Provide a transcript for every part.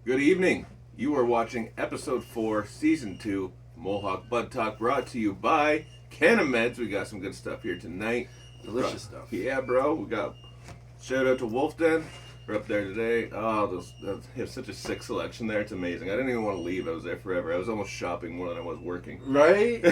Good evening. You are watching episode 4, season 2, Mohawk Bud Talk, brought to you by Cannameds. We got some good stuff here tonight. Delicious stuff. Yeah, bro. We got shout out to Wolf Den. We're up there today. Oh, they have such a sick selection there. It's amazing. I didn't even want to leave. I was there forever. I was almost shopping more than I was working. Right?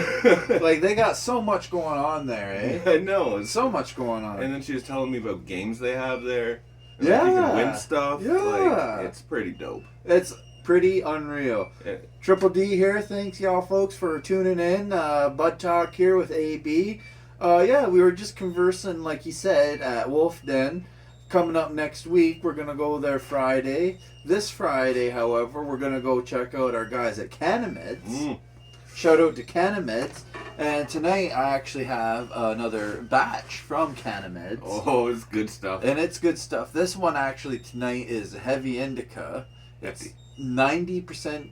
Like, they got so much going on there, eh? I know. So much going on. And then she was telling me about games they have there. And Yeah. Like you can win stuff. Yeah. Like, it's pretty dope. It's pretty unreal. Yeah. Triple D here. Thanks, y'all folks, for tuning in. Bud Talk here with AB. Yeah, we were just conversing, like he said, at Wolf Den. Coming up next week, we're going to go there Friday. This Friday, however, we're going to go check out our guys at Cannameds. Shout out to Cannameds. And tonight, I actually have another batch from Cannameds. Oh, it's good stuff. And it's good stuff. This one actually tonight is heavy indica. It's 90%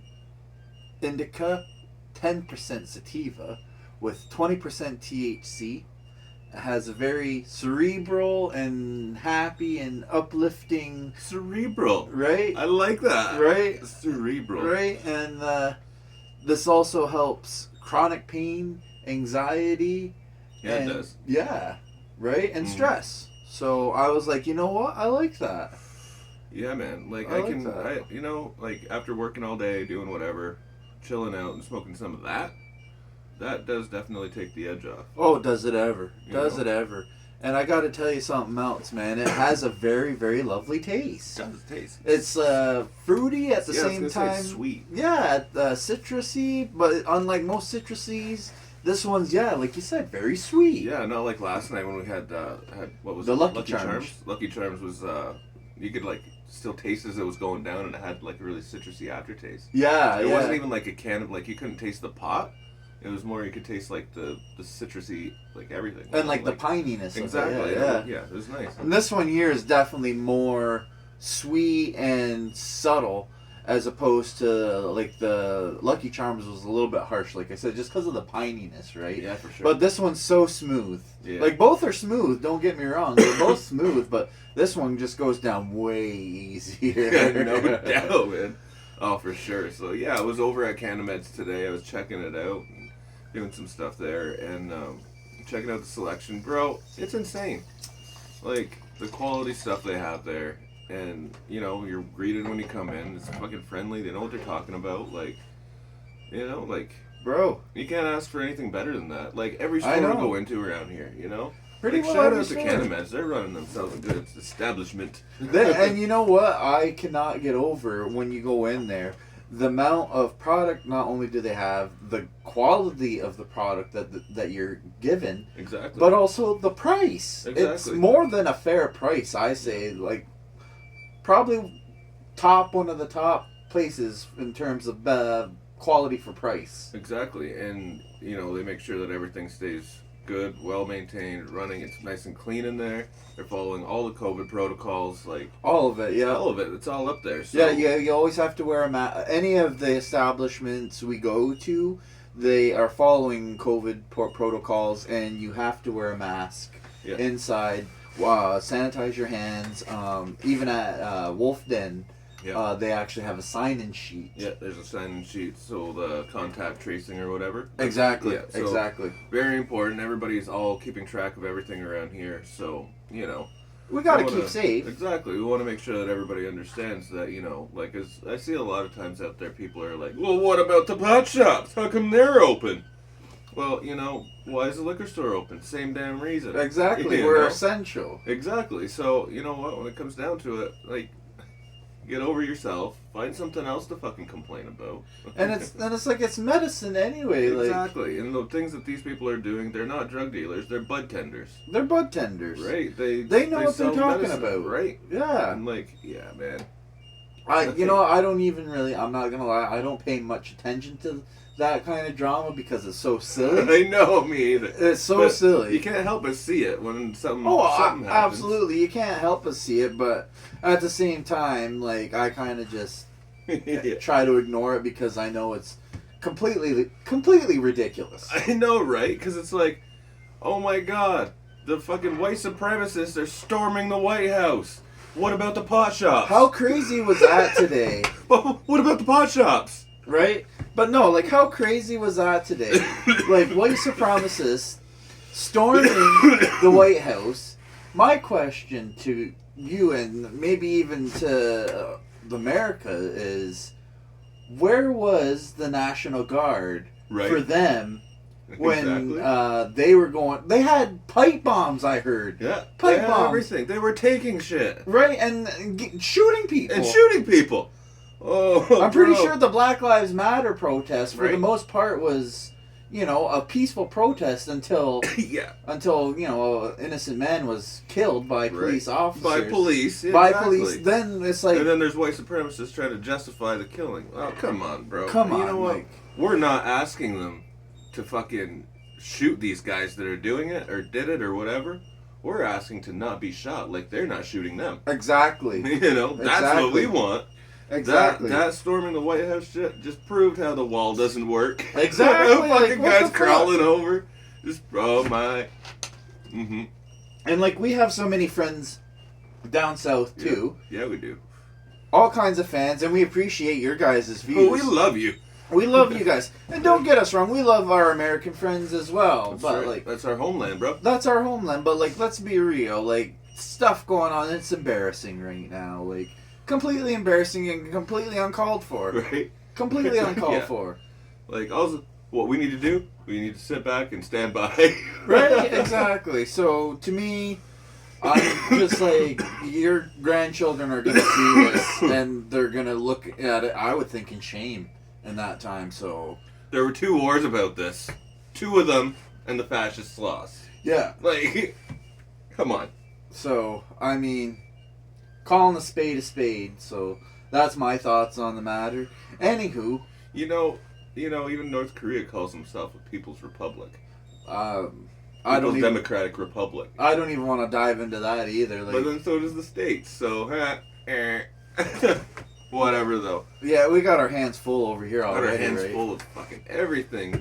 indica, 10% sativa, with 20% THC. It has a very cerebral and happy and uplifting... Cerebral. Right? I like that. Right? Cerebral. Right? And this also helps chronic pain, anxiety. Yeah, and, it does. Yeah. Right? And stress. So I was like, you know what? I like that. Yeah, man. Like, I like that. you know, like, after working all day, doing whatever, chilling out and smoking some of that, that does definitely take the edge off. Oh, does it ever. You know? It ever. And I got to tell you something else, man. It has a very, very lovely taste. It does taste. It's fruity at the I was same gonna say time. it's sweet. Yeah, citrusy, but unlike most citrusies, this one's, yeah, like you said, very sweet. Yeah, not like last night when we had what was The it? Lucky Charms. Lucky Charms was, you could, like, still taste as it was going down, and it had, like, a really citrusy aftertaste. Yeah, It yeah. wasn't even like a can of, like, you couldn't taste the pot. It was more you could taste, like, the citrusy, like, everything. And, like, the pininess Exactly. of it. Yeah. Yeah, it was nice. And this one here is definitely more sweet and subtle as opposed to, like, the Lucky Charms was a little bit harsh, like I said, just because of the pininess, right? Yeah, for sure. But this one's so smooth. Yeah. Like, both are smooth, don't get me wrong. They're both smooth, but this one just goes down way easier. Yeah, no doubt, man. Oh, for sure. So, yeah, I was over at Cannameds today. I was checking it out and doing some stuff there and checking out the selection. Bro, it's insane. Like, the quality stuff they have there. And, you know, you're greeted when you come in. It's fucking friendly. They know what they're talking about. Like, you know, like... Bro. You can't ask for anything better than that. Like, every store I know. we go into around here, you know? Pretty Like, well shout every out to store. Cannameds. They're running themselves a good establishment. And you know what? I cannot get over when you go in there. The amount of product, not only do they have the quality of the product that you're given, Exactly. but also the price. Exactly. It's more than a fair price, I say. Like, probably one of the top places in terms of quality for price. Exactly. And, you know, they make sure that everything stays good, well maintained, running. It's nice and clean in there. They're following all the COVID protocols, like All of it, yeah. all of it. It's all up there. So. Yeah, you always have to wear a mask. Any of the establishments we go to, they are following COVID protocols, and you have to wear a mask Yeah. inside. Sanitize your hands. Even at Wolf Den, Yeah. they actually have a sign-in sheet. Yeah, there's a sign-in sheet, so the contact tracing or whatever. Exactly. Yeah, so Exactly. Very important. Everybody's all keeping track of everything around here, so, you know. We gotta we wanna- keep safe. Exactly. We want to make sure that everybody understands that, you know, like, as I see a lot of times out there, people are like, well, what about the pot shops? How come they're open? Well, you know, why is the liquor store open? Same damn reason. Exactly. You We're know? essential. Exactly. So, you know what, when it comes down to it, like, get over yourself, find something else to fucking complain about. And it's like it's medicine anyway. Like, Exactly. And the things that these people are doing, they're not drug dealers, they're bud tenders. they're bud tenders. Right? They know what they're sell talking medicine, about. Right? Yeah. I'm like, yeah, man. I don't even really, I'm not gonna lie, I don't pay much attention to that kind of drama because it's so silly. I know, me either. It's so But silly. You can't help but see it when something happens. Absolutely. You can't help but see it, but at the same time, like, I kind of just Yeah. try to ignore it because I know it's completely ridiculous. I know, right? Because it's like, oh my god, the fucking white supremacists are storming the White House. What about the pot shops? How crazy was that today? What about the pot shops? Right? But no, like, how crazy was that today? Like, white supremacists storming the White House. My question to you, and maybe even to America, is where was the National Guard for them when they were going? They had pipe bombs, I heard. Yeah, pipe bombs. Everything. They were taking shit. Right, and shooting people. Oh, I'm pretty sure the Black Lives Matter protest, for the Right. most part, was, you know, a peaceful protest until until, you know, an innocent man was killed by police officers. By police. By police. Then it's like... And then there's white supremacists trying to justify the killing. Oh, come on, bro. Come on, you know what? like... We're not asking them to fucking shoot these guys that are doing it or did it or whatever. We're asking to not be shot like they're not shooting them. Exactly. You know, that's what we want. Exactly. That storming the White House shit just proved how the wall doesn't work. Exactly. Fucking like, guys crawling over. Just, oh my. Mm-hmm. And like, we have so many friends down south too. Yeah, we do. All kinds of fans, and we appreciate your guys' views. Oh, we love you. We love you guys. And don't get us wrong, we love our American friends as well. That's but right. like, that's our homeland, bro. that's our homeland. But like, let's be real. Like, stuff going on, it's embarrassing right now. Like, completely embarrassing and completely uncalled for. Right? Completely uncalled Yeah. for. Like, also, what we need to do, we need to sit back and stand by. Right? Exactly. So, to me, I'm just like, your grandchildren are going to see this and they're going to look at it, I would think, in shame in that time. So, There were 2 wars about this. 2 of them, and the fascists lost. yeah. Like, come on. So, I mean, calling a spade. So, that's my thoughts on the matter. Anywho, You know, even North Korea calls himself a People's Republic. I People's don't even, Democratic Republic. I don't even want to dive into that either. Like, But then so does the States. So, whatever though. yeah, we got our hands full over here Got already. our hands right? full of fucking everything.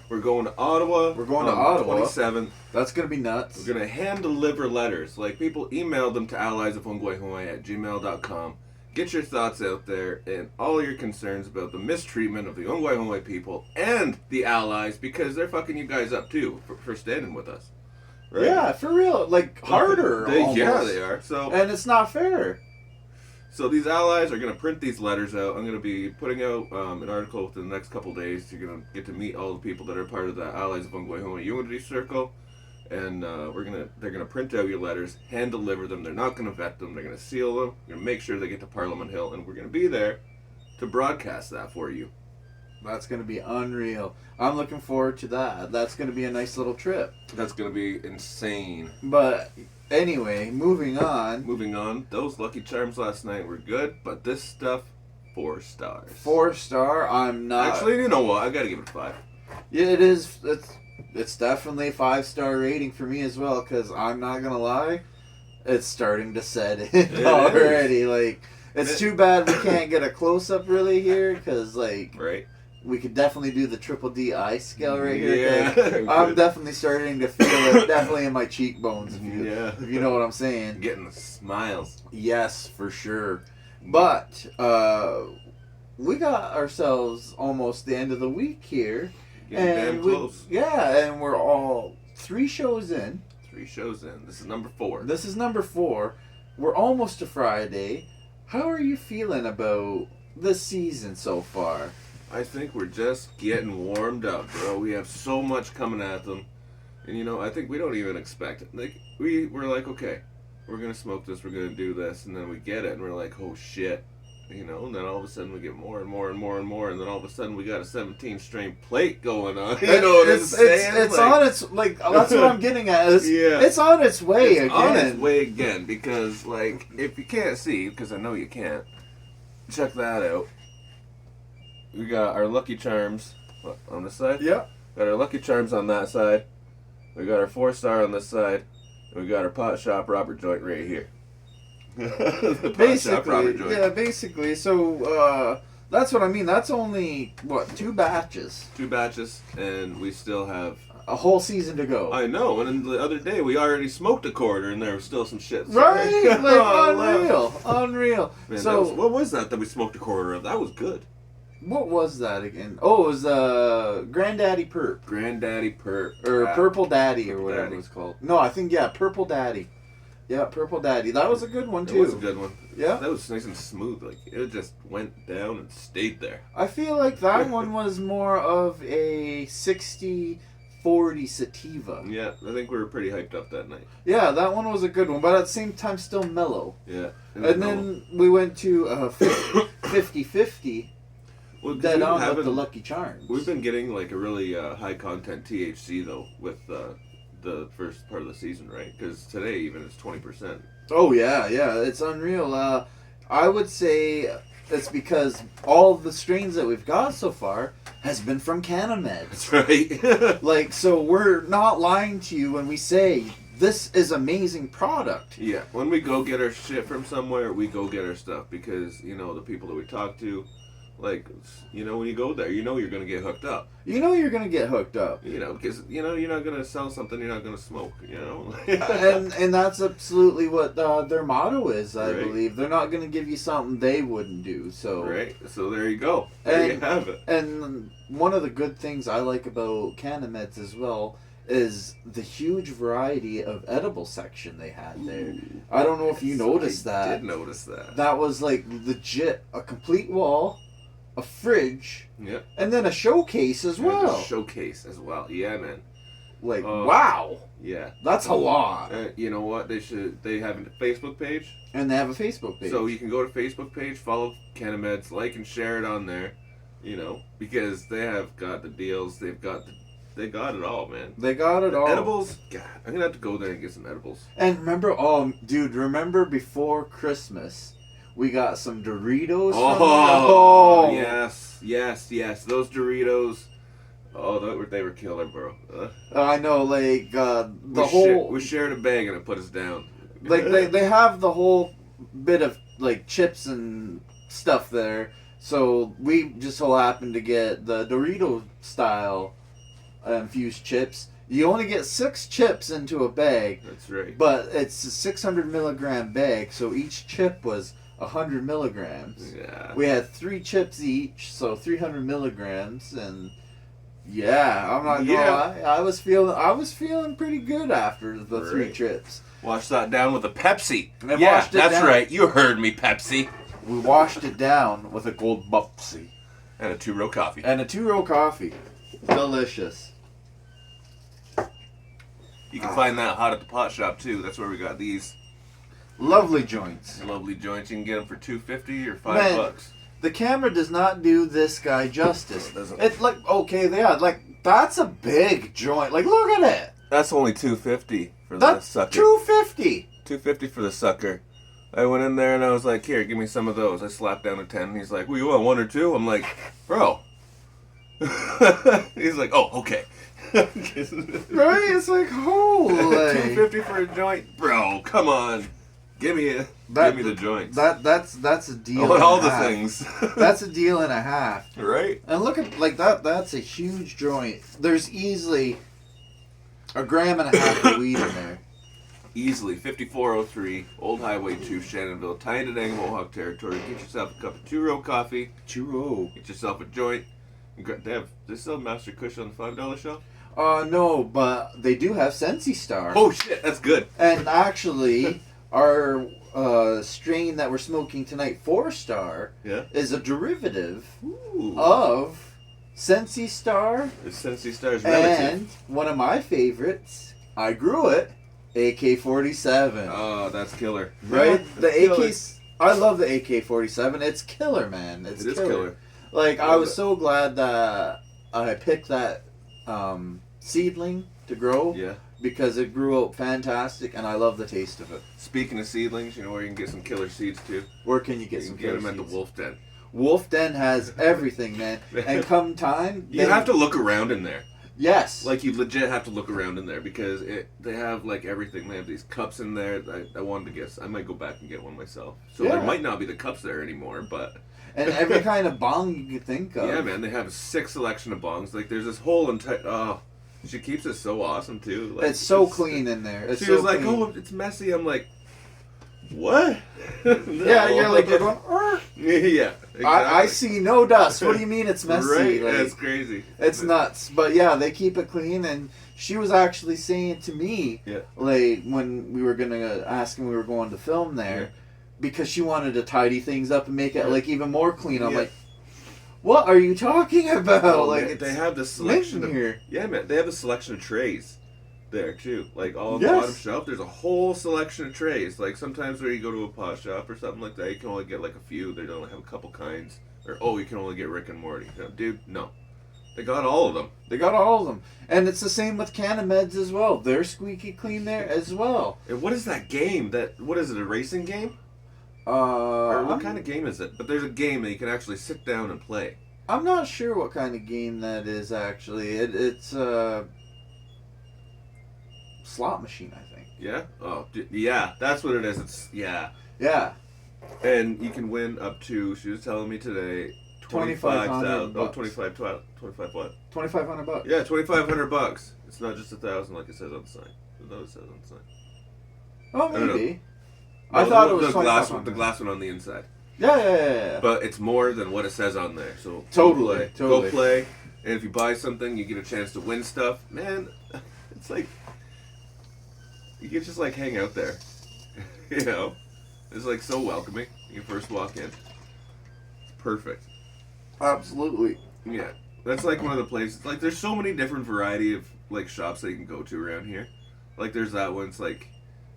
We're going to Ottawa. We're going to on Ottawa. 27th. That's gonna be nuts. We're gonna hand deliver letters. Like, people email them to alliesofongwehongwe@gmail.com. Get your thoughts out there and all your concerns about the mistreatment of the Ongwehongwe people and the allies, because they're fucking you guys up too for standing with us. Right? Yeah, for real. Like, harder. Yeah, almost. they are. So And it's not fair. So these allies are going to print these letters out. I'm going to be putting out an article within the next couple days. You're going to get to meet all the people that are part of the Allies of Ongwehongwe Unity Circle, and they're going to print out your letters, hand deliver them. They're not going to vet them. They're going to seal them. We're going to make sure they get to Parliament Hill, and we're going to be there to broadcast that for you. That's going to be unreal. I'm looking forward to that. That's going to be a nice little trip. That's going to be insane. But anyway, moving on. Moving on, those Lucky Charms last night were good, but this stuff, 4 stars. 4-star. I'm not. Actually, you know what? I got to give it a 5. Yeah, it is. It's definitely a 5-star rating for me as well. Because I'm not gonna lie, it's starting to set in already. Like, it's too bad we can't get a close up really here. Because like, Right. we could definitely do the triple D eye scale right here. Yeah. 'Cause I'm definitely starting to feel it, definitely in my cheekbones. If you know what I'm saying. Getting the smiles. Yes, for sure. But we got ourselves almost the end of the week here. Getting damn close. And we're all 3 shows in. 3 shows in. This is number 4. This is number 4. We're almost to Friday. How are you feeling about the season so far? I think we're just getting warmed up, bro. We have so much coming at them. And, I think we don't even expect it. Like, we're like, okay, we're going to smoke this, we're going to do this. And then we get it, and we're like, oh, shit. And then all of a sudden we get more and more and more and more. And then all of a sudden we got a 17-strain plate going on. You know what I'm saying? It's on its, like, that's what I'm getting at. It's on its way again. On its way again. Because, like, if you can't see, because I know you can't, check that out. We got our Lucky Charms on this side. Yeah. Got our Lucky Charms on that side. We got our 4-star on this side. And we got our Pot Shop Robert joint right here. The Pot Shop Robert joint. Yeah, basically. So, that's what I mean. That's only, 2 batches? 2 batches, and we still have A whole season to go. I know, and then the other day we already smoked a quarter, and there was still some shit. Right? Like, Oh, unreal. man, So, what was that we smoked a quarter of? That was good. what was that again? Oh, it was Granddaddy Perp. Granddaddy Perp. Or Purple Daddy, or Purple whatever Daddy. it's called. No, I think, yeah, Purple Daddy. Yeah, Purple Daddy. That was a good one, too. It was a good one. Yeah. That was nice and smooth. Like, it just went down and stayed there. I feel like that one was more of a 60-40 sativa. Yeah, I think we were pretty hyped up that night. Yeah, that one was a good one, but at the same time still mellow. Yeah. And then we went to 50-50, well, 'cause dead we've on been with the Lucky Charms. We've been getting like a really high content THC though with the first part of the season, right? Because today even it's 20%. Oh, yeah, it's unreal. I would say it's because all the strains that we've got so far has been from Cannameds. That's right. Like, so we're not lying to you when we say this is amazing product. Yeah, when we go get our shit from somewhere, we go get our stuff because, you know, the people that we talk to, like, you know, when you go there, you know you're going to get hooked up. You know you're going to get hooked up. You know, because, you know, you're not going to sell something you're not going to smoke, you know? and that's absolutely what their motto is, I Right. believe. They're not going to give you something they wouldn't do. So Right, so there you go. There you And- have it. And one of the good things I like about Cannameds as well is the huge variety of edible section they had there. I don't know if you noticed I that. did notice that. That was like legit a complete wall, a fridge, Yep. and then a showcase as And a well. showcase as well. Yeah, man. Like, wow, Yeah. that's a lot. You know what? They have a Facebook page. And they have a Facebook page. So you can go to Facebook page, follow Cannameds, like and share it on there, you know, because they have got the deals, they got it all, man. They got it all. Edibles, God, I'm gonna have to go there and get some edibles. And remember before Christmas, we got some Doritos from Oh, yes, those Doritos. Oh, they were killer, bro. I know, like, we shared a bag and it put us down. like, they have the whole bit of, like, chips and stuff there. So we just so happened to get the Dorito style infused chips. You only get 6 chips into a bag, That's right. but it's a 600 milligram bag, so each chip was 100 milligrams. Yeah. We had 3 chips each, so 300 milligrams, and yeah, I'm not gonna lie, I was feeling pretty good after the 3 Right. trips. Wash that down with a Pepsi. And Yeah, washed it that's down. right. You heard me, Pepsi. We washed it down with a Gold Bupsy And a 2-row coffee. and a 2-row coffee. Delicious. You can find that hot at the pot shop too. That's where we got these Lovely joints. lovely joints. You can get them for $2.50 or Man. $5. The camera does not do this guy justice. It doesn't. It's like, okay, yeah, like, that's a big joint. Like, look at it. That's only $2.50 for the That's sucker. $2.50. $2.50 for the sucker. I went in there and I was like, "Here, give me some of those." I slapped down a 10. He's like, "Well, you want 1 or 2?" I'm like, "Bro." He's like, "Oh, okay." Right? It's like, holy. $2.50 for a joint, bro. Come on, give me the joints. That's a deal. I want and all a the half. things. That's a deal and a half. Right? And look at, like, that's a huge joint. There's easily a gram and a half of weed in there. Easily, 5403 Old Highway 2, Shannonville, Tynedang, Mohawk territory. Get yourself a cup of 2-row coffee. Churro. Get yourself a joint. They sell Master Kush on the $5 shelf? No, but they do have Sensi Star. Oh shit, that's good. And actually, our strain that we're smoking tonight, 4-star, Yeah. is a derivative Ooh. of Sensi Star The Sensi Star's relative. and one of my favorites, I grew it, AK-47. Oh, that's killer. Right? Yeah, The that's killer. AK's... I love the AK-47. It's killer, man. It's It is killer. Like, I Love was it. so glad that I picked that seedling to grow Yeah. because it grew up fantastic, and I love the taste of it. Speaking of seedlings, you know where you can get some killer seeds too? Where can you get You some can get them killer at the seeds? Wolf Den. Wolf Den has everything, man. And come time, You have to look around in there. Yes. Like, you legit have to look around in there because they have, like, everything. They have these cups in there. I wanted to guess. I might go back and get one myself. So Yeah. there might not be the cups there anymore, but... and every kind of bong you could think of. Yeah, man. They have a sick selection of bongs. Like, there's this whole entire... Oh, She keeps it so awesome too. Like, it's so clean in there. It's she so was like, clean. "Oh, it's messy." I'm like, "What?" Yeah, you're like you're going. Yeah, exactly. I see no dust. What do you mean it's messy? Right, Like, that's crazy. It's nuts. But yeah, they keep it clean, and she was actually saying to me, Yeah. like when we were gonna ask him, we were going to film there, Yeah. because she wanted to tidy things up and make it Yeah. like even more clean. I'm Yeah. like, what are you talking about? Oh, like man, it's they have the selection of, here. yeah, man. They have a selection of trays there too. Like all on the Yes. bottom shelf, there's a whole selection of trays. Like sometimes where you go to a pot shop or something like that, you can only get like a few. They don't have a couple kinds. Or you can only get Rick and Morty. You know, dude, no, they got all of them. They got all of them, and it's the same with Cannameds as well. They're squeaky clean there as well. And what is that game? What is it? A racing game? Or what kind of game is it? But there's a game that you can actually sit down and play. I'm not sure what kind of game that is actually. It's a slot machine, I think. Yeah. Oh, yeah. That's what it is. Yeah. Yeah. And you can win up to, she was telling me today, 25,000 Oh, 25 what? $2,500. Yeah, $2,500. It's not just 1,000 like it says on the sign. That's what it says on the sign. Oh, I don't know. maybe. I thought it was the glass 2,500. the glass one on the inside. Yeah. But it's more than what it says on there. So Totally. Go play. And if you buy something, you get a chance to win stuff. Man, it's like you can just like hang out there. You know? It's like so welcoming. You first walk in. It's perfect. Absolutely. Yeah. That's like one of the places, like there's so many different variety of like shops that you can go to around here. Like there's that one, it's like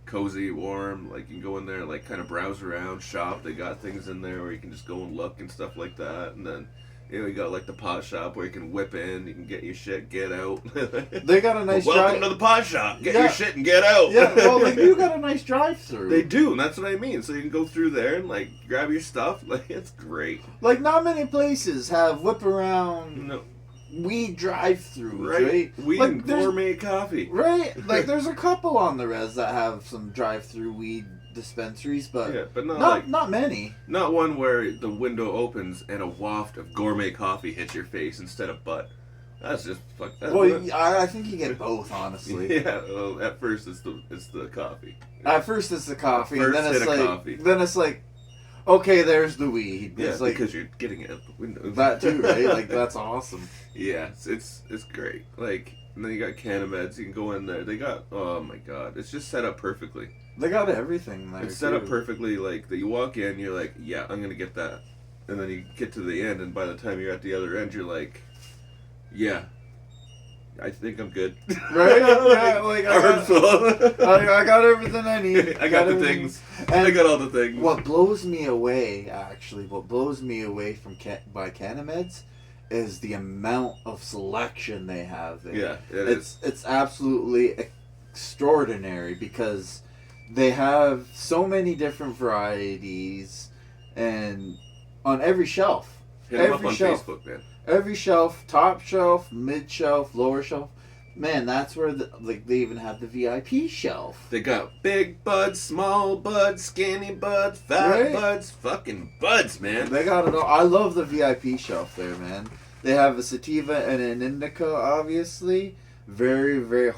cozy, warm, like you can go in there and like kind of browse around, shop. They got things in there where you can just go and look and stuff like that. And then, you know, you got like the pot shop where you can whip in, you can get your shit, get out. They got a nice Welcome to the pot shop. Get your shit and get out. Yeah, well, they do got a nice drive-through. They do, and that's what I mean. So you can go through there and like grab your stuff. Like it's great. Like not many places have whip around No, weed drive-throughs, right? Weed Like, and there's- gourmet coffee. Right? Like there's a couple on the res that have some drive-through weed dispensaries, but Yeah, but not not many. not one where the window opens and a waft of gourmet coffee hits your face instead of butt. That's just fuck. Well, I think you get both, honestly. Yeah. Well, at first it's the coffee. At first it's the coffee, First and then hit it's of like coffee. okay, there's the weed. Yeah, It's like because you're getting it out the window. that too, right? Like that's awesome. Yeah, it's great. Like, and then you got Cannameds. You can go in there. They got, oh my god, it's just set up perfectly. They got everything there. It's set up too. perfectly. Like that, you walk in, you're like, yeah, I'm gonna get that, and then you get to the end, and by the time you're at the other end, you're like, yeah, I think I'm good. Right? Yeah, like Arms full. I got everything I need. I got the everything. things. And I got all the things. What blows me away, actually, what blows me away from by Cannameds is the amount of selection they have there. Yeah, It's absolutely extraordinary because they have so many different varieties and on every shelf. Hit them up every on shelf. Facebook, man. Every shelf, top shelf, mid shelf, lower shelf. Man, that's where they even have the VIP shelf. They got big buds, small buds, skinny buds, fat Right. buds, fucking buds, man. They got it all. I love the VIP shelf there, man. They have a sativa and an indica, obviously. Very, very.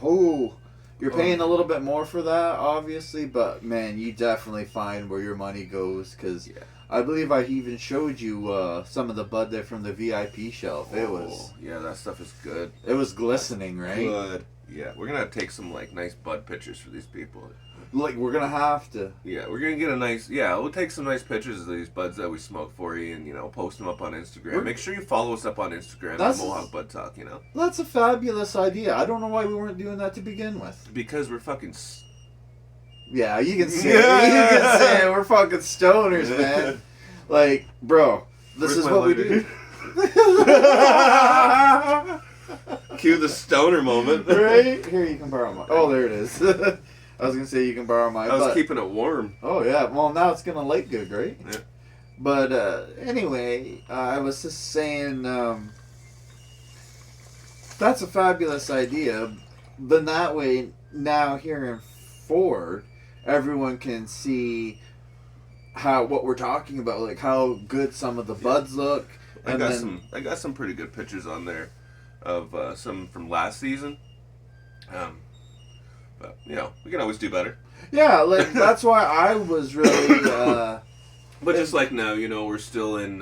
You're paying a little bit more for that, obviously, but man, you definitely find where your money goes. Because I believe I even showed you some of the bud there from the VIP shelf. Yeah, that stuff is good. It was glistening, right? Good. Yeah, we're gonna take some like nice bud pictures for these people. Like we're gonna have to. Yeah, we're gonna get a nice. Yeah, we'll take some nice pictures of these buds that we smoke for you, and post them up on Instagram. Make sure you follow us up on Instagram at Mohawk Bud Talk. That's a fabulous idea. I don't know why we weren't doing that to begin with. Because we're fucking. Yeah, you can say it. You can say it. We're fucking stoners, man. Like, bro, this Where's is my what we lighter? do. Cue the stoner moment. Right? Here, you can borrow mine. Oh, there it is. I was going to say you can borrow mine. I was keeping it warm. Oh, yeah. Well, now it's going to light good, right? Yeah. But anyway, I was just saying that's a fabulous idea. Then that way, now here in Ford, everyone can see what we're talking about, like how good some of the buds look. I got some pretty good pictures on there of some from last season. But we can always do better. Yeah, like that's why I was really. But just like now, we're still in.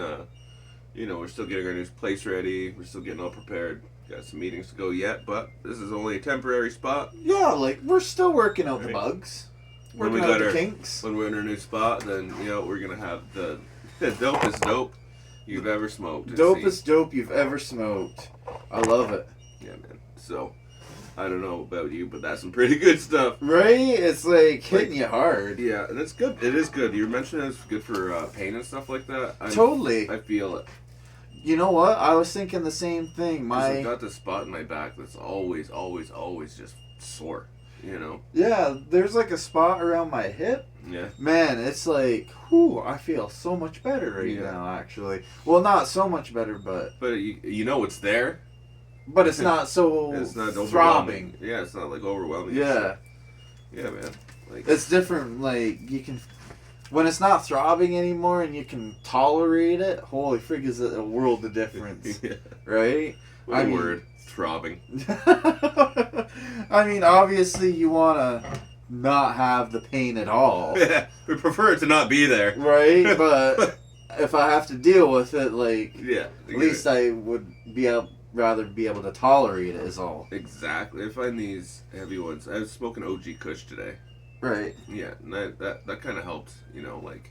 We're still getting our new place ready. We're still getting all prepared. Got some meetings to go yet, but this is only a temporary spot. Yeah, like we're still working out the bugs. When we Working out got the our kinks. when we're in our new spot, then we're gonna have the dopest dope you've ever smoked. Dopest dope you've ever smoked. I love it. Yeah, man. So I don't know about you, but that's some pretty good stuff. Right? It's like hitting you hard. Yeah, and it's good. It is good. You mentioned it's good for pain and stuff like that. Totally. I feel it. You know what? I was thinking the same thing. I've got this spot in my back that's always just sore. Yeah, there's like a spot around my hip. Yeah. Man, it's like, whew, I feel so much better right now, actually. Well, not so much better, but... But it's there. But it's not so it's not throbbing. Yeah, it's not like overwhelming. Yeah. Yeah, man. Like, it's different, like, you can... When it's not throbbing anymore and you can tolerate it, holy frig, is it a world of difference. Yeah. Right? What a word. Throbbing. I mean, obviously you want to not have the pain at all. Yeah, we prefer it to not be there. Right? But if I have to deal with it, like, yeah, at least I would rather be able to tolerate it is all. Exactly. I find these heavy ones. I was smoking OG Kush today. Right. Yeah, and that kind of helped, like,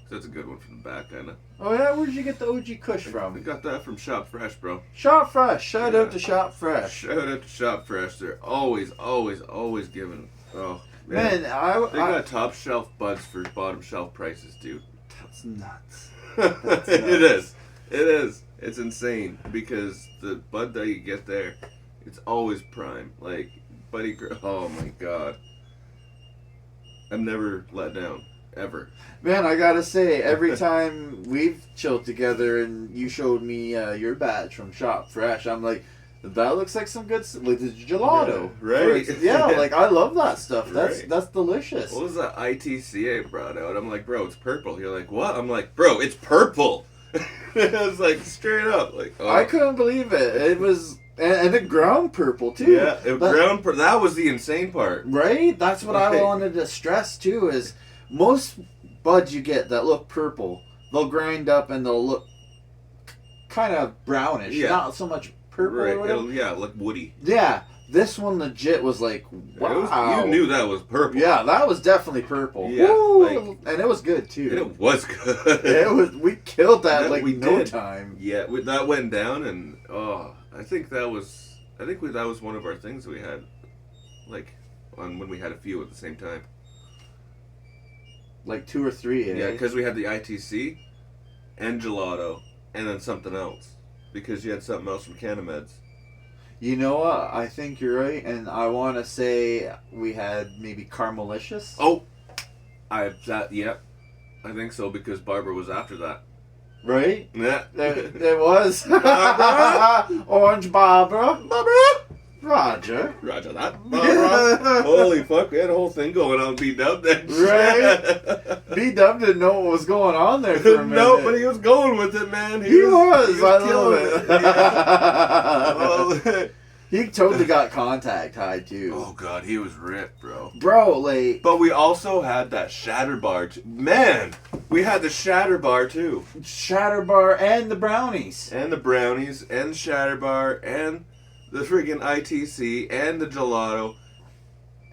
that's a good one for the back, kind of. Oh, yeah? Where'd you get the OG Kush from? I got that from Shop Fresh, bro. Shop Fresh. Shout out to Shop Fresh. Shout out to Shop Fresh. They're always giving. Oh, man. They got top shelf buds for bottom shelf prices, dude. That's nuts. It is. It is. It's insane because the bud that you get there, it's always prime. Like, oh my god. I'm never let down. Ever. Man, I gotta say, every time we've chilled together and you showed me your batch from Shop Fresh, I'm like, that looks like some good stuff. Like the gelato. Yeah, right. Yeah, like I love that stuff. That's Right. that's delicious. What was that ITC I brought out? I'm like, bro, it's purple. You're like, what? I'm like, bro, it's purple. It was like straight up. Like, oh. I couldn't believe it. It was, and it ground purple too. Yeah, that was the insane part. Right? That's what I Right. wanted to stress too, is most buds you get that look purple, they'll grind up and they'll look kind of brownish. Yeah. Not so much purple or whatever. Yeah, like woody. Yeah. This one legit was like, wow. You knew that was purple. Yeah, that was definitely purple. Yeah, Woo! And it was good too. And it was good. We killed that Yeah, like we no did. time. Yeah, that went down, and I think that was one of our things we had, like, when we had a few at the same time. Like 2 or 3. Yeah, because we had the ITC, and gelato, and then something else, because you had something else from Cannameds. You know what? I think you're right, and I want to say we had maybe Caramelicious. Oh, yep, I think so, because Barbara was after that. Right? Yeah, There was. Barbara? Orange Barbara. Barbara. Roger. Roger that. Barbara. Holy fuck, we had a whole thing going on B-Dub then. Right? B-Dub didn't know what was going on there for a minute. No, but he was going with it, man. He was. I killing love it. Yeah. He totally got contact high too. Oh god, he was ripped, bro. Bro, like... But we also had that shatter bar. Man, we had the shatter bar too. Shatter bar and the brownies. And the brownies, and the shatter bar, and the friggin' ITC, and the gelato.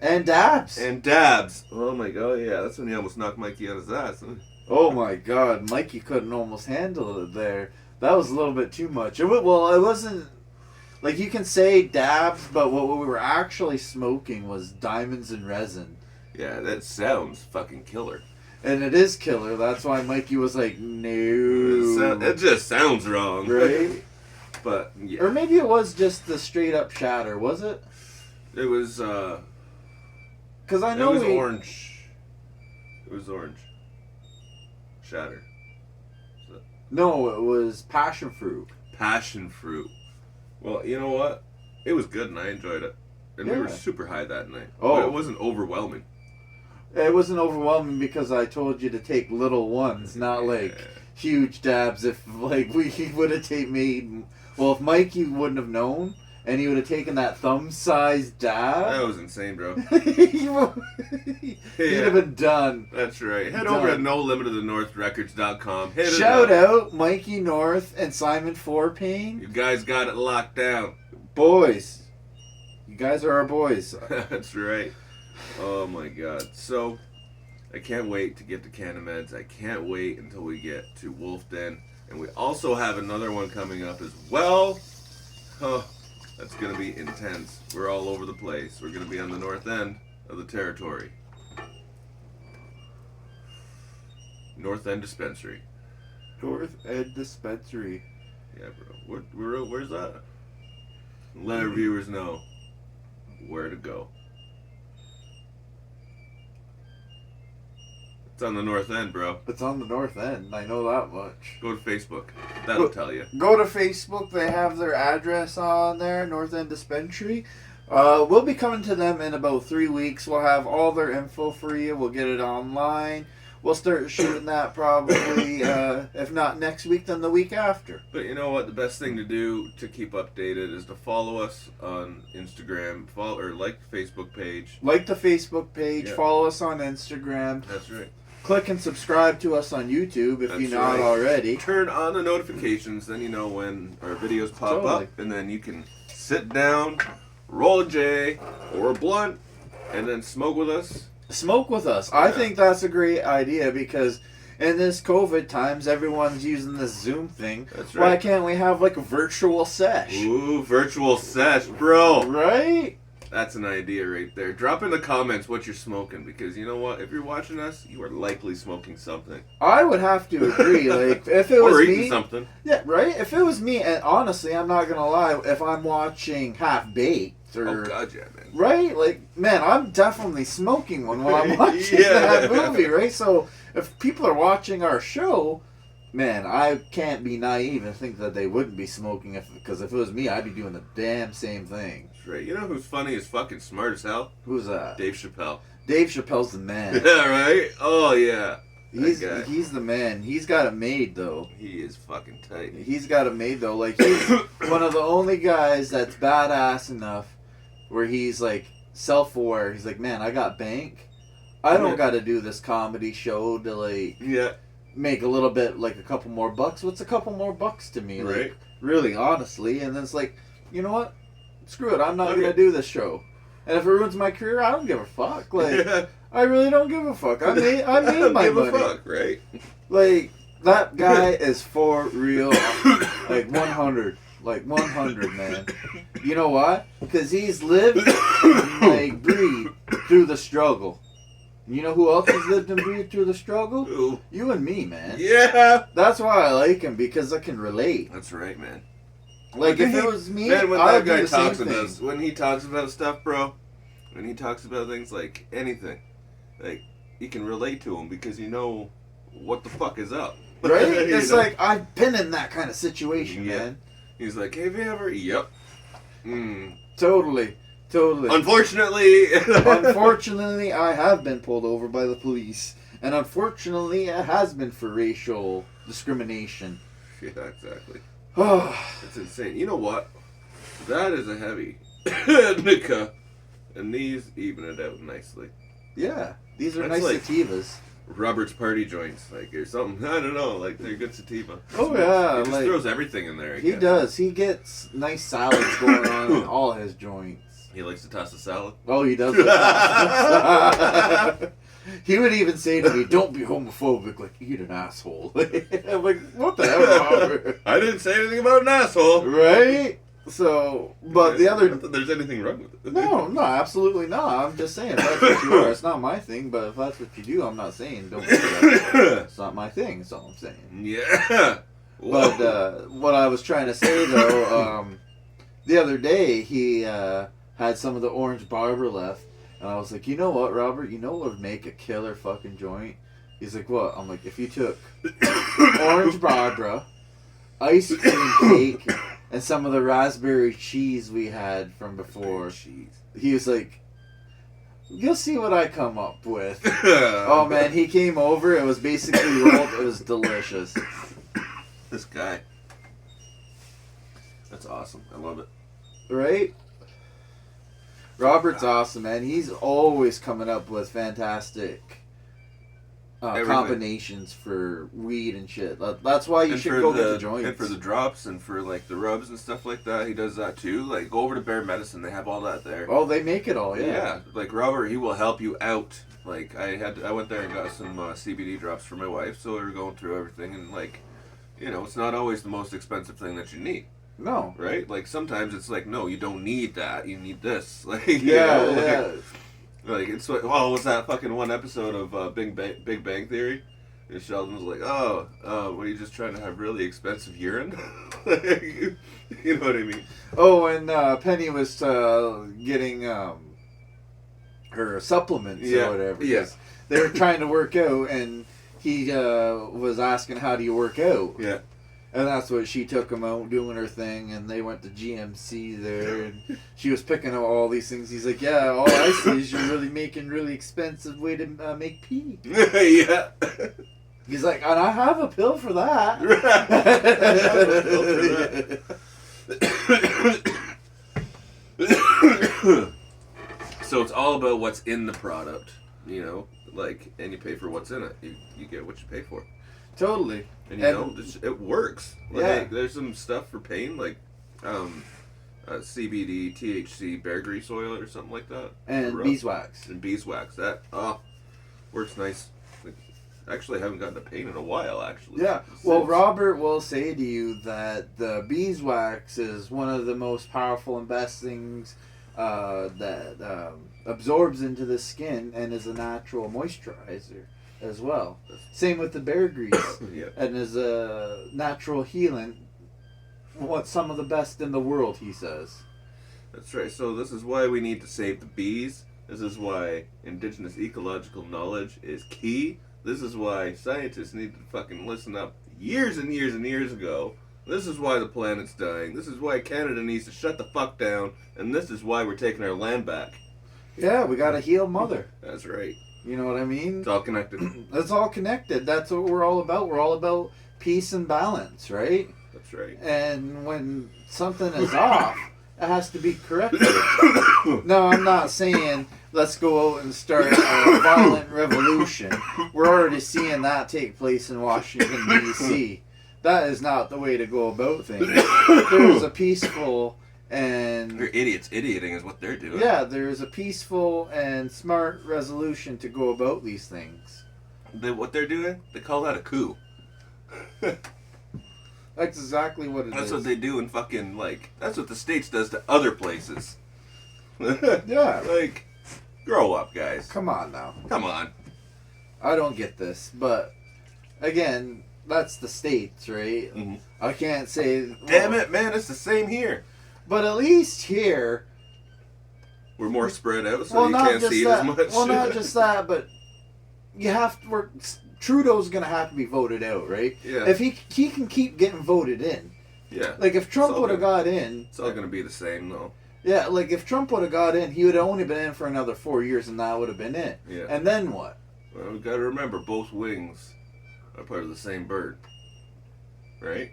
And dabs. And dabs. Oh my god, yeah, that's when he almost knocked Mikey on his ass. Huh? Oh my god, Mikey couldn't almost handle it there. That was a little bit too much. It wasn't... Like, you can say dabs, but what we were actually smoking was diamonds and resin. Yeah, that sounds fucking killer. And it is killer. That's why Mikey was like, no. It just sounds wrong. Right? But, yeah. Or maybe it was just the straight up shatter, was it? It was, Because I know it was orange. It was orange. Shatter. No, it was passion fruit. Passion fruit. Well, you know what? It was good and I enjoyed it. And we were super high that night. Oh. But it wasn't overwhelming. It wasn't overwhelming because I told you to take little ones, not like huge dabs. If like we would have made, well, if Mikey wouldn't have known and he would have taken that thumb-sized dab. That was insane, bro. He'd have been done. That's right. Head over at NoLimitOfTheNorthRecords.com. Shout out Mikey North and Simon Forpane. You guys got it locked down. Boys. You guys are our boys. That's right. Oh my god. So, I can't wait to get to Cannameds. I can't wait until we get to Wolf Den. And we also have another one coming up as well. Oh, that's going to be intense. We're all over the place. We're going to be on the north end of the territory. North End Dispensary. North End Dispensary. Yeah, bro. Where's that? Let our viewers know where to go. It's on the north end, bro. It's on the north end. I know that much. Go to Facebook. That'll tell you. Go to Facebook. They have their address on there, North End Dispensary. We'll be coming to them in about 3 weeks. We'll have all their info for you. We'll get it online. We'll start shooting that probably, if not next week, then the week after. But you know what? The best thing to do to keep updated is to follow us on Instagram, or like the Facebook page. Like the Facebook page. Yeah. Follow us on Instagram. That's right. Click and subscribe to us on YouTube if you're not already. Turn on the notifications, then you know when our videos pop up, and then you can sit down, roll a J or a blunt, and then smoke with us. Smoke with us. I think that's a great idea because in this COVID times, everyone's using this Zoom thing. That's right. Why can't we have like a virtual sesh? Ooh, virtual sesh, bro. Right? That's an idea right there. Drop in the comments what you're smoking, because you know what? If you're watching us, you are likely smoking something. I would have to agree. Like if it was or eating me, something. Yeah, right. If it was me, and honestly, I'm not gonna lie. If I'm watching Half Baked or Oh god, yeah, man. right, like man, I'm definitely smoking one while I'm watching Yeah. that movie. Right. So if people are watching our show. Man, I can't be naive and think that they wouldn't be smoking because if it was me, I'd be doing the damn same thing. That's right. You know who's funny as fucking smart as hell? Who's that? Dave Chappelle. Dave Chappelle's the man. Yeah, right? Oh, yeah. He's That guy. he's the man. He's got it made though. He is fucking tight. He's got it made though. Like he's one of the only guys that's badass enough where he's like self-aware. He's like, man, I got bank. I don't got to do this comedy show to like make a little bit, like a couple more bucks. What's a couple more bucks to me? Right. Like, really, honestly. And then it's like, you know what? Screw it. I'm not going to do this show. And if it ruins my career, I don't give a fuck. Like, I really don't give a fuck. I made my give money. a fuck, right? Like, that guy is for real. Like, 100. Like, 100, man. You know why? Because he's lived and, like, breathed through the struggle. You know who else has lived and breathed through the struggle? Ooh. You and me, man. Yeah. That's why I like him, because I can relate. That's right, man. Like, if it was me, man, when I that would do guy the same talks thing. about, when he talks about stuff, bro, when he talks about things like anything, like, you can relate to him because you know what the fuck is up. Right? You It's know? like, I've been in that kind of situation, Yeah. man. He's like, have you ever? Yep. Mm. Totally. Unfortunately. Unfortunately, I have been pulled over by the police. And unfortunately, it has been for racial discrimination. Yeah, exactly. Oh, It's insane. You know what? That is a heavy Indica. And these even it out nicely. yeah. These are That's nice like- sativas. Robert's party joints, like, or something. I don't know. Like, they're good sativa. Oh, yeah, He just like- throws everything in there. I He guess. does. He gets nice salads going on in all his joints. He likes to toss a salad. Oh, he does. He would even say to me, "Don't be homophobic. Like, eat an asshole." I'm like, what the hell, Robert? I didn't say anything about an asshole. Right? So, but the other... Not that there's anything wrong with it. No, absolutely not. I'm just saying, if that's what you are, it's not my thing, but if that's what you do, I'm not saying don't do that. It's not my thing, that's all I'm saying. Yeah. But, what I was trying to say, though, the other day, he, had some of the orange barber left, and I was like, you know what, Robert, you know what would make a killer fucking joint? He's like, what? I'm like, if you took orange Barbara, ice cream cake, and some of the raspberry cheese we had from before. He was like, you'll see what I come up with. Oh man, he came over, it was basically rolled, it was delicious. This guy. That's awesome. I love it. Right? Robert's awesome, man. He's always coming up with fantastic combinations for weed and shit. That's why you should go get the joints. And for the drops and for like the rubs and stuff like that, he does that too. Like go over to Bear Medicine, they have all that there. Oh, they make it all, yeah. Yeah, like Robert, he will help you out. Like I went there and got some CBD drops for my wife, so we were going through everything, and like, you know, it's not always the most expensive thing that you need. No. Right? Like sometimes it's like, no, you don't need that. You need this. Like yeah, you know, yeah. Like it's like, oh, was that fucking one episode of Big Bang Theory? And Sheldon was like, oh, were you just trying to have really expensive urine? You know what I mean? Oh, and Penny was getting her supplements or whatever. Yeah. They were trying to work out, and he was asking, how do you work out? Yeah. And that's what she took him out doing her thing, and they went to GMC there, and she was picking out all these things. He's like, yeah, all I see is you're really making really expensive way to make pee. Yeah. He's like, and I have a pill for that. So it's all about what's in the product, you know, like, and you pay for what's in it. You get what you pay for. Totally. And you know, it works. Like, yeah. There's some stuff for pain, like CBD, THC, bear grease oil or something like that. And beeswax. And beeswax. That works nice. Like, actually, I haven't gotten a pain in a while, actually. Yeah. Well, Robert will say to you that the beeswax is one of the most powerful and best things that absorbs into the skin and is a natural moisturizer as well. Same with the bear grease. Yeah. And is a natural healing. What's some of the best in the world, he says. That's right. So this is why we need to save the bees. This is why indigenous ecological knowledge is key. This is why scientists need to fucking listen up years and years and years ago. This is why the planet's dying. This is why Canada needs to shut the fuck down. And this is why we're taking our land back. Yeah, we gotta heal Mother. That's right. You know what I mean? It's all connected. It's all connected. That's what we're all about. We're all about peace and balance, right? That's right. And when something is off, it has to be corrected. No, I'm not saying let's go out and start a violent revolution. We're already seeing that take place in Washington, D.C. That is not the way to go about things. There's a peaceful and... They're idiots. Idioting is what they're doing. Yeah, there's a peaceful and smart resolution to go about these things. What they're doing, they call that a coup. That's exactly what it is. That's what they do in fucking, like, that's what the States does to other places. Yeah. Like, grow up, guys. Come on now. Come on. I don't get this, but again, that's the States, right? Mm-hmm. I can't say... Damn it, man, it's the same here. But at least here... We're more spread out, so you can't see it as much. Well, not just that, but you have to... Trudeau's going to have to be voted out, right? Yeah. If he can keep getting voted in. Yeah. Like, if Trump would have got in... It's all going to be the same, though. Yeah, like, if Trump would have got in, he would have only been in for another 4 years, and that would have been it. Yeah. And then what? Well, we've got to remember, both wings are part of the same bird. Right?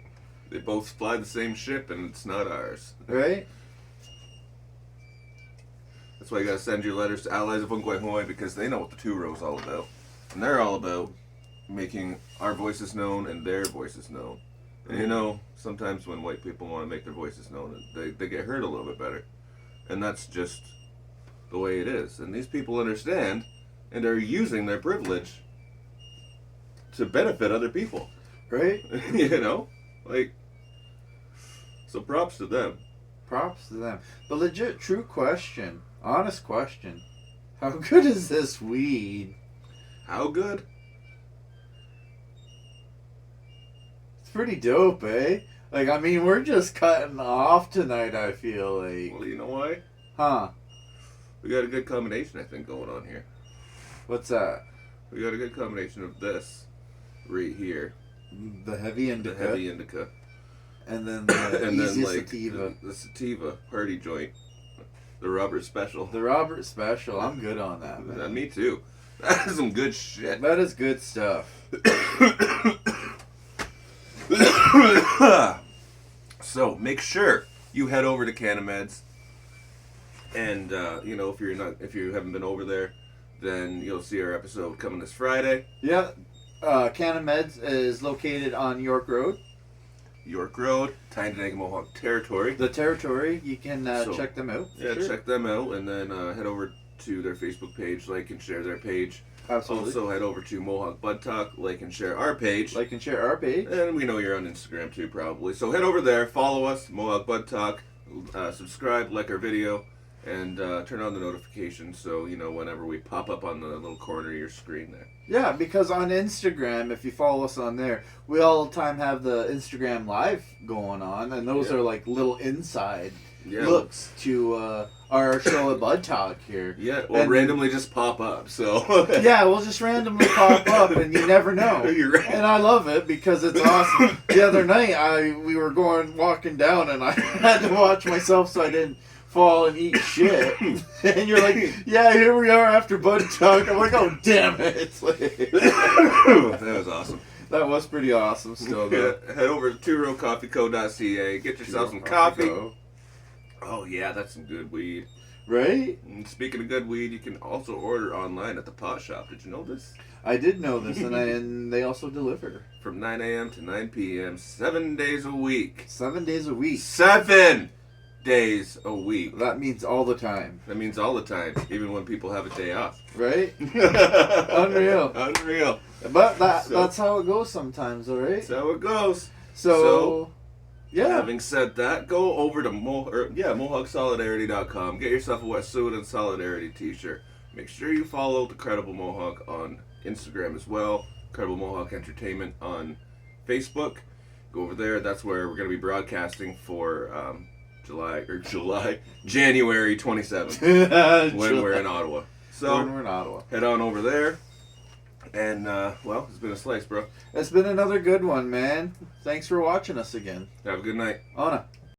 They both fly the same ship, and it's not ours. Right? That's why you got to send your letters to Allies of Unguayhoy, because they know what the two row's all about. And they're all about making our voices known and their voices known. And you know, sometimes when white people want to make their voices known, they get heard a little bit better. And that's just the way it is. And these people understand and are using their privilege to benefit other people. Right? You know? Like, so props to them. Props to them. But legit, true question. Honest question. How good is this weed? How good? It's pretty dope, eh? Like, I mean, we're just cutting off tonight, I feel like. Well, you know why? Huh? We got a good combination, I think, going on here. What's that? We got a good combination of this right here. The heavy indica. The heavy indica. And then the and easy then, like, sativa. The sativa party joint. The Robert Special. The Robert Special. I'm good on that, man. And me too. That is some good shit. That is good stuff. So, make sure you head over to Cannameds, and if you haven't been over there, then you'll see our episode coming this Friday. Yeah, Cannameds is located on York Road. York Road, Tyndall Mohawk territory. The territory, you can check them out. Yeah, sure. check them out, and then head over to their Facebook page, like and share their page. Absolutely. Also, head over to Mohawk Bud Talk, like and share our page. Like and share our page. And we know you're on Instagram too, probably. So head over there, follow us, Mohawk Bud Talk, subscribe, like our video, and turn on the notifications so you know whenever we pop up on the little corner of your screen there. Yeah, because on Instagram, if you follow us on there, we all the time have the Instagram Live going on, and those are like little inside looks to our show at Bud Talk here. Yeah, or randomly just pop up. So yeah, we'll just randomly pop up, and you never know. You're right. And I love it because it's awesome. The other night, we were walking down, and I had to watch myself so I didn't fall and eat shit. And you're like, yeah, here we are after Bud Talk. I'm like, oh damn it! It's like, that was awesome. That was pretty awesome. Still, though. Head over to tworealcoffeeco.ca. Get yourself some coffee. Oh yeah, that's some good weed. Right? And speaking of good weed, you can also order online at the Pot Shop. Did you know this? I did know this, and they also deliver. From 9 a.m. to 9 p.m. 7 days a week. 7 days a week. 7 days a week. That means all the time. That means all the time, even when people have a day off. Right? Unreal. Unreal. But that's how it goes sometimes, all right? That's how it goes. So yeah. Having said that, go over to MohawkSolidarity.com. Get yourself a wetsuit and Solidarity t-shirt. Make sure you follow the Credible Mohawk on Instagram as well. Credible Mohawk Entertainment on Facebook. Go over there. That's where we're going to be broadcasting for January 27th when we're in Ottawa. So when we're in Ottawa. Head on over there. And, it's been a slice, bro. It's been another good one, man. Thanks for watching us again. Have a good night. Anna.